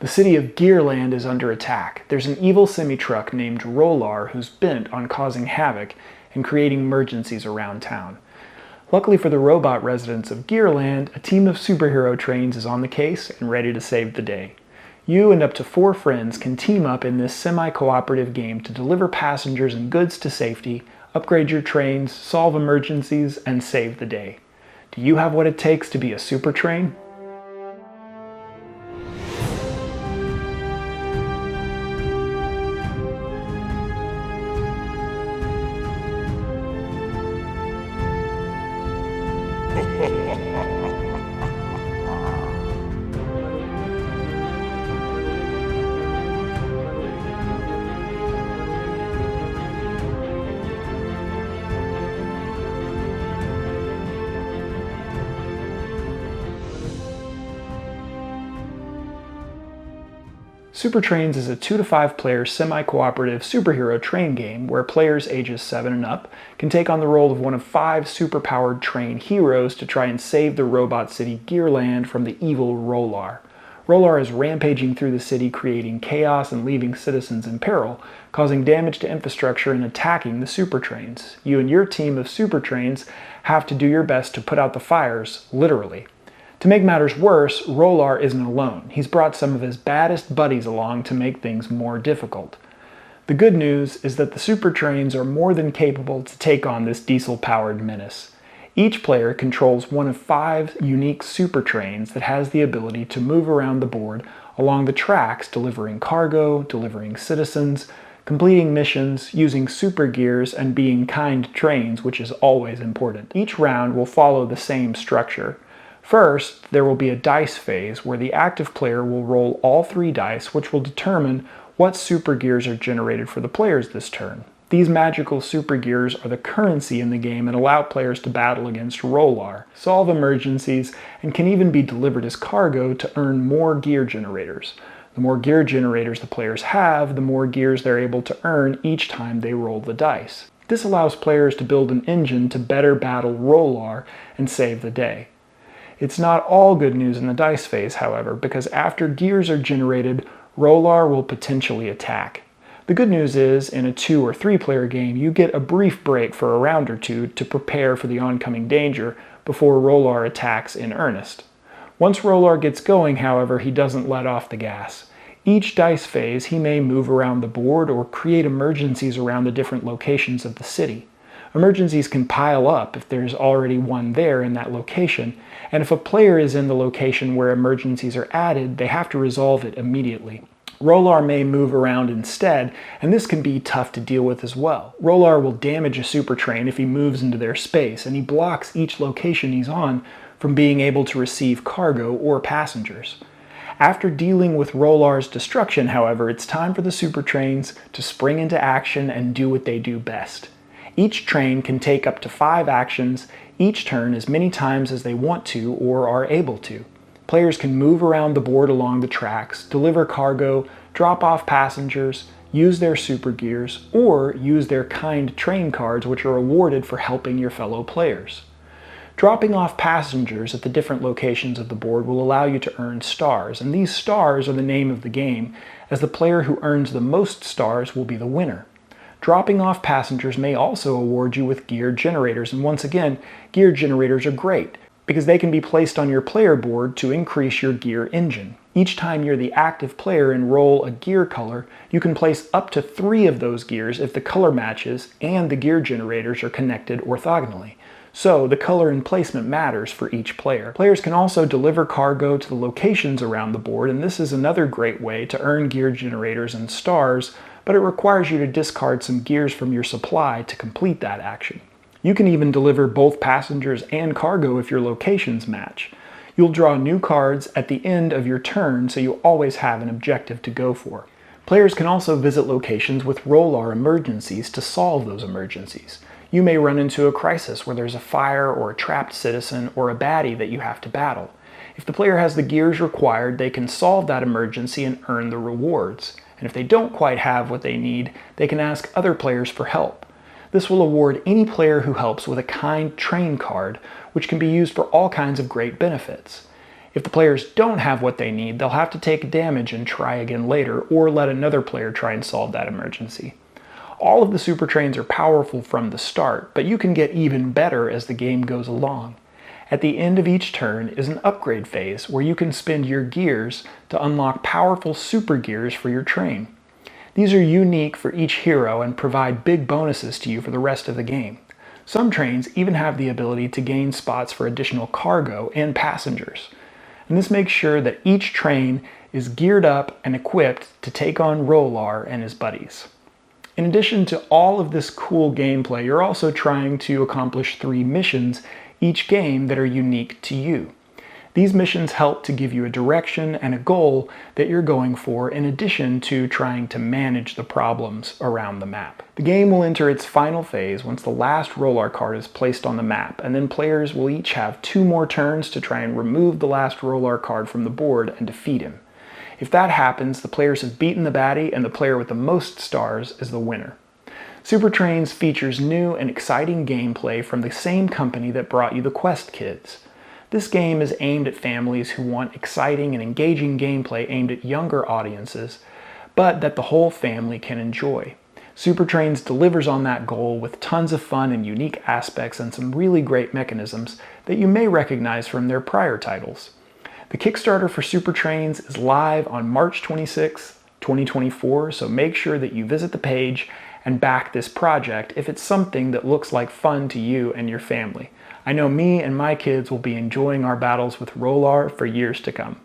The city of Gearland is under attack. There's an evil semi-truck named Rolar who's bent on causing havoc and creating emergencies around town. Luckily for the robot residents of Gearland, a team of superhero trains is on the case and ready to save the day. You and up to 4 friends can team up in this semi-cooperative game to deliver passengers and goods to safety, upgrade your trains, solve emergencies, and save the day. Do you have what it takes to be a super train? Super Trains is a 2 to 5 player semi-cooperative superhero train game where players ages 7 and up can take on the role of one of 5 superpowered train heroes to try and save the robot city Gearland from the evil Rolar. Rolar is rampaging through the city, creating chaos and leaving citizens in peril, causing damage to infrastructure and attacking the super trains. You and your team of super trains have to do your best to put out the fires, literally. To make matters worse, Rolar isn't alone. He's brought some of his baddest buddies along to make things more difficult. The good news is that the super trains are more than capable to take on this diesel-powered menace. Each player controls one of 5 unique super trains that has the ability to move around the board along the tracks, delivering cargo, delivering citizens, completing missions, using super gears, and being kind trains, which is always important. Each round will follow the same structure. First, there will be a dice phase where the active player will roll all 3 dice, which will determine what super gears are generated for the players this turn. These magical super gears are the currency in the game and allow players to battle against Rolar, solve emergencies, and can even be delivered as cargo to earn more gear generators. The more gear generators the players have, the more gears they're able to earn each time they roll the dice. This allows players to build an engine to better battle Rolar and save the day. It's not all good news in the dice phase, however, because after gears are generated, Rolar will potentially attack. The good news is, in a 2 or 3 player game, you get a brief break for a round or 2 to prepare for the oncoming danger before Rolar attacks in earnest. Once Rolar gets going, however, he doesn't let off the gas. Each dice phase, he may move around the board or create emergencies around the different locations of the city. Emergencies can pile up if there's already one there in that location, and if a player is in the location where emergencies are added, they have to resolve it immediately. Rolar may move around instead, and this can be tough to deal with as well. Rolar will damage a super train if he moves into their space, and he blocks each location he's on from being able to receive cargo or passengers. After dealing with Rolar's destruction, however, it's time for the super trains to spring into action and do what they do best. Each train can take up to 5 actions each turn as many times as they want to or are able to. Players can move around the board along the tracks, deliver cargo, drop off passengers, use their super gears, or use their kind train cards, which are awarded for helping your fellow players. Dropping off passengers at the different locations of the board will allow you to earn stars, and these stars are the name of the game, as the player who earns the most stars will be the winner. Dropping off passengers may also award you with gear generators, and once again, gear generators are great because they can be placed on your player board to increase your gear engine. Each time you're the active player and roll a gear color, you can place up to 3 of those gears if the color matches and the gear generators are connected orthogonally. So the color and placement matters for each player. Players can also deliver cargo to the locations around the board, and this is another great way to earn gear generators and stars, but it requires you to discard some gears from your supply to complete that action. You can even deliver both passengers and cargo if your locations match. You'll draw new cards at the end of your turn, so you always have an objective to go for. Players can also visit locations with Rolar emergencies to solve those emergencies. You may run into a crisis where there's a fire or a trapped citizen or a baddie that you have to battle. If the player has the gears required, they can solve that emergency and earn the rewards. And if they don't quite have what they need, they can ask other players for help. This will award any player who helps with a kind train card, which can be used for all kinds of great benefits. If the players don't have what they need, they'll have to take damage and try again later, or let another player try and solve that emergency. All of the super trains are powerful from the start, but you can get even better as the game goes along. At the end of each turn is an upgrade phase where you can spend your gears to unlock powerful super gears for your train. These are unique for each hero and provide big bonuses to you for the rest of the game. Some trains even have the ability to gain spots for additional cargo and passengers. And this makes sure that each train is geared up and equipped to take on Rolar and his buddies. In addition to all of this cool gameplay, you're also trying to accomplish 3 missions each game that are unique to you. These missions help to give you a direction and a goal that you're going for, in addition to trying to manage the problems around the map. The game will enter its final phase once the last Rolar card is placed on the map, and then players will each have 2 more turns to try and remove the last Rolar card from the board and defeat him. If that happens, the players have beaten the baddie, and the player with the most stars is the winner. Super Trains features new and exciting gameplay from the same company that brought you the Quest Kids. This game is aimed at families who want exciting and engaging gameplay aimed at younger audiences, but that the whole family can enjoy. Super Trains delivers on that goal with tons of fun and unique aspects and some really great mechanisms that you may recognize from their prior titles. The Kickstarter for Super Trains is live on March 26, 2024, so make sure that you visit the page and back this project if it's something that looks like fun to you and your family. I know me and my kids will be enjoying our battles with Rolar for years to come.